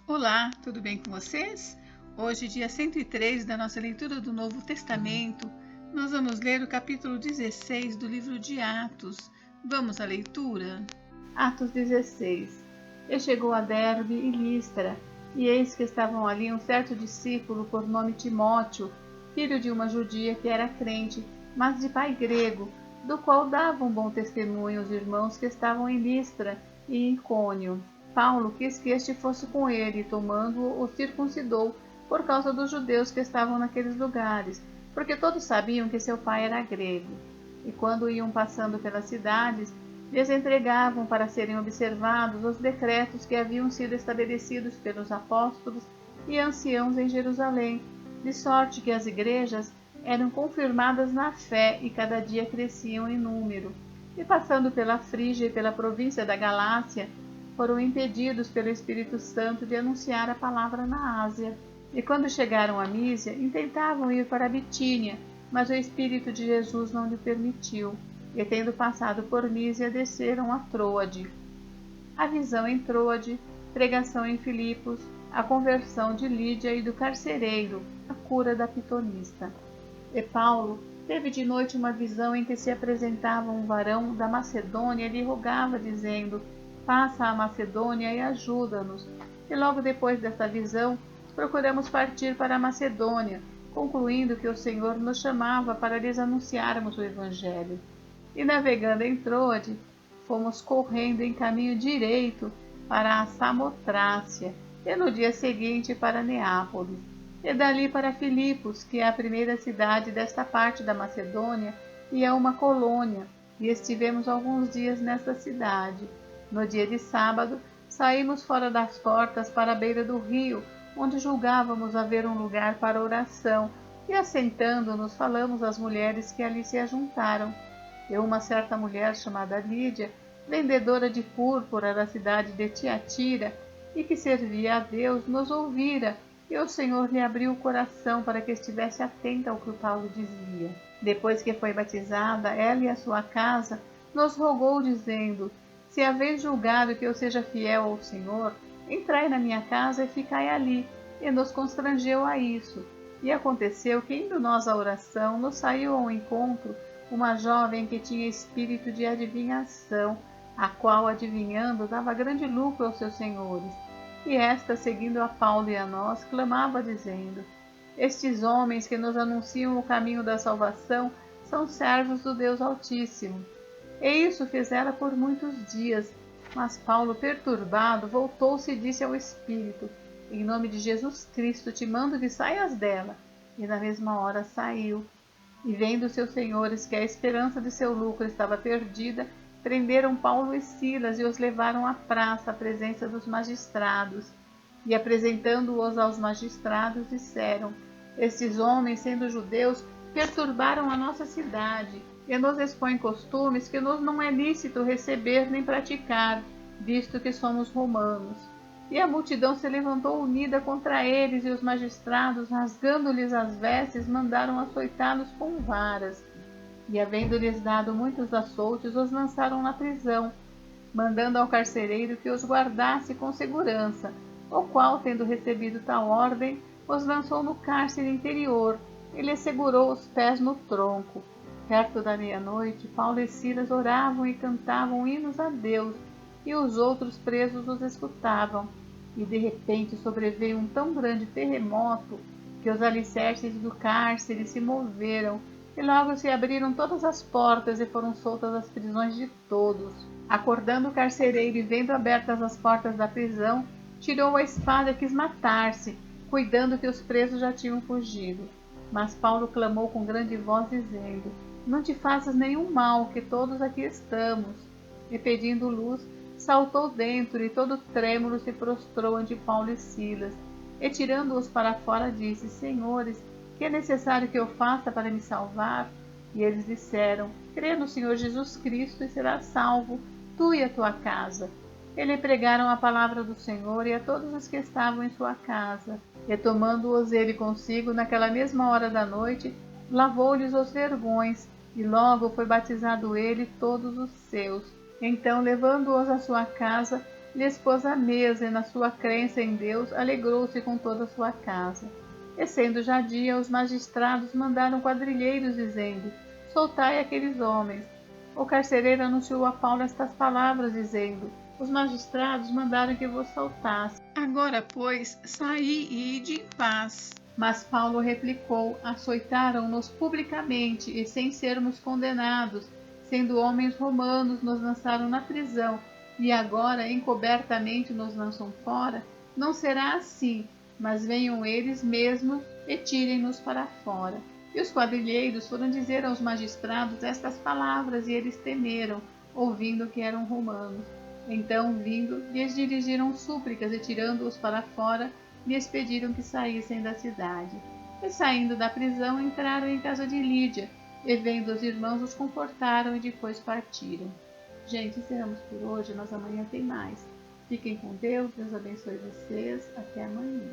Olá, tudo bem com vocês? Hoje, dia 103 da nossa leitura do Novo Testamento, nós vamos ler o capítulo 16 do livro de Atos. Vamos à leitura? Atos 16. E chegou a Derbe e Listra, e eis que estavam ali um certo discípulo por nome Timóteo, filho de uma judia que era crente, mas de pai grego, do qual davam bom testemunho os irmãos que estavam em Listra e em Icônio. Paulo quis que este fosse com ele, e tomando-o, o circuncidou, por causa dos judeus que estavam naqueles lugares, porque todos sabiam que seu pai era grego. E quando iam passando pelas cidades, lhes entregavam para serem observados os decretos que haviam sido estabelecidos pelos apóstolos e anciãos em Jerusalém, de sorte que as igrejas eram confirmadas na fé e cada dia cresciam em número. E passando pela Frígia e pela província da Galácia, foram impedidos pelo Espírito Santo de anunciar a palavra na Ásia. E quando chegaram a Mísia, intentavam ir para a Bitínia, mas o Espírito de Jesus não lhe permitiu. E tendo passado por Mísia, desceram a Troade. A visão em Troade, pregação em Filipos, a conversão de Lídia e do carcereiro, a cura da pitonista. E Paulo teve de noite uma visão em que se apresentava um varão da Macedônia e lhe rogava, dizendo: passa a Macedônia e ajuda-nos. E logo depois desta visão, procuramos partir para a Macedônia, concluindo que o Senhor nos chamava para lhes anunciarmos o Evangelho. E navegando em Troade, fomos correndo em caminho direito para a Samotrácia, e no dia seguinte para Neápolis, e dali para Filipos, que é a primeira cidade desta parte da Macedônia, e é uma colônia, e estivemos alguns dias nessa cidade. No dia de sábado, saímos fora das portas para a beira do rio, onde julgávamos haver um lugar para oração, e assentando-nos falamos às mulheres que ali se ajuntaram. E uma certa mulher chamada Lídia, vendedora de púrpura da cidade de Tiatira, e que servia a Deus, nos ouvira, e o Senhor lhe abriu o coração para que estivesse atenta ao que o Paulo dizia. Depois que foi batizada, ela e a sua casa, nos rogou, dizendo: se haveis julgado que eu seja fiel ao Senhor, entrai na minha casa e ficai ali. E nos constrangeu a isso. E aconteceu que, indo nós à oração, nos saiu ao encontro uma jovem que tinha espírito de adivinhação, a qual, adivinhando, dava grande lucro aos seus senhores. E esta, seguindo a Paulo e a nós, clamava, dizendo: estes homens que nos anunciam o caminho da salvação são servos do Deus Altíssimo. E isso fizera por muitos dias. Mas Paulo, perturbado, voltou-se e disse ao Espírito: em nome de Jesus Cristo te mando que saias dela. E na mesma hora saiu. E vendo seus senhores que a esperança de seu lucro estava perdida, prenderam Paulo e Silas e os levaram à praça, à presença dos magistrados. E apresentando-os aos magistrados, disseram: estes homens, sendo judeus, perturbaram a nossa cidade e nos expõem costumes que nos não é lícito receber nem praticar, visto que somos romanos. E a multidão se levantou unida contra eles, e os magistrados, rasgando-lhes as vestes, mandaram açoitá-los com varas. E, havendo-lhes dado muitos açoutes, os lançaram na prisão, mandando ao carcereiro que os guardasse com segurança, o qual, tendo recebido tal ordem, os lançou no cárcere interior e lhes segurou os pés no tronco. Perto da meia-noite, Paulo e Silas oravam e cantavam hinos a Deus, e os outros presos os escutavam. E de repente sobreveio um tão grande terremoto que os alicerces do cárcere se moveram, e logo se abriram todas as portas e foram soltas as prisões de todos. Acordando o carcereiro e vendo abertas as portas da prisão, tirou a espada e quis matar-se, cuidando que os presos já tinham fugido. Mas Paulo clamou com grande voz, dizendo: não te faças nenhum mal, que todos aqui estamos. E pedindo luz, saltou dentro, e todo trêmulo se prostrou ante Paulo e Silas. E tirando-os para fora, disse: senhores, que é necessário que eu faça para me salvar? E eles disseram: crê no Senhor Jesus Cristo e serás salvo, tu e a tua casa. E lhe pregaram a palavra do Senhor e a todos os que estavam em sua casa. E tomando-os ele consigo, naquela mesma hora da noite, lavou-lhes os vergões, e logo foi batizado ele e todos os seus. Então, levando-os à sua casa, lhes pôs à mesa e, na sua crença em Deus, alegrou-se com toda a sua casa. E sendo já dia, os magistrados mandaram quadrilheiros, dizendo: soltai aqueles homens. O carcereiro anunciou a Paulo estas palavras, dizendo: os magistrados mandaram que vos soltasse. Agora, pois, saí e ide em paz. Mas Paulo replicou: açoitaram-nos publicamente e sem sermos condenados, sendo homens romanos, nos lançaram na prisão, e agora encobertamente nos lançam fora? Não será assim, mas venham eles mesmos e tirem-nos para fora. E os quadrilheiros foram dizer aos magistrados estas palavras, e eles temeram, ouvindo que eram romanos. Então, vindo, lhes dirigiram súplicas e, tirando-os para fora, lhes pediram que saíssem da cidade. E, saindo da prisão, entraram em casa de Lídia, e, vendo os irmãos, os confortaram e depois partiram. Gente, encerramos por hoje, mas amanhã tem mais. Fiquem com Deus, Deus abençoe vocês. Até amanhã.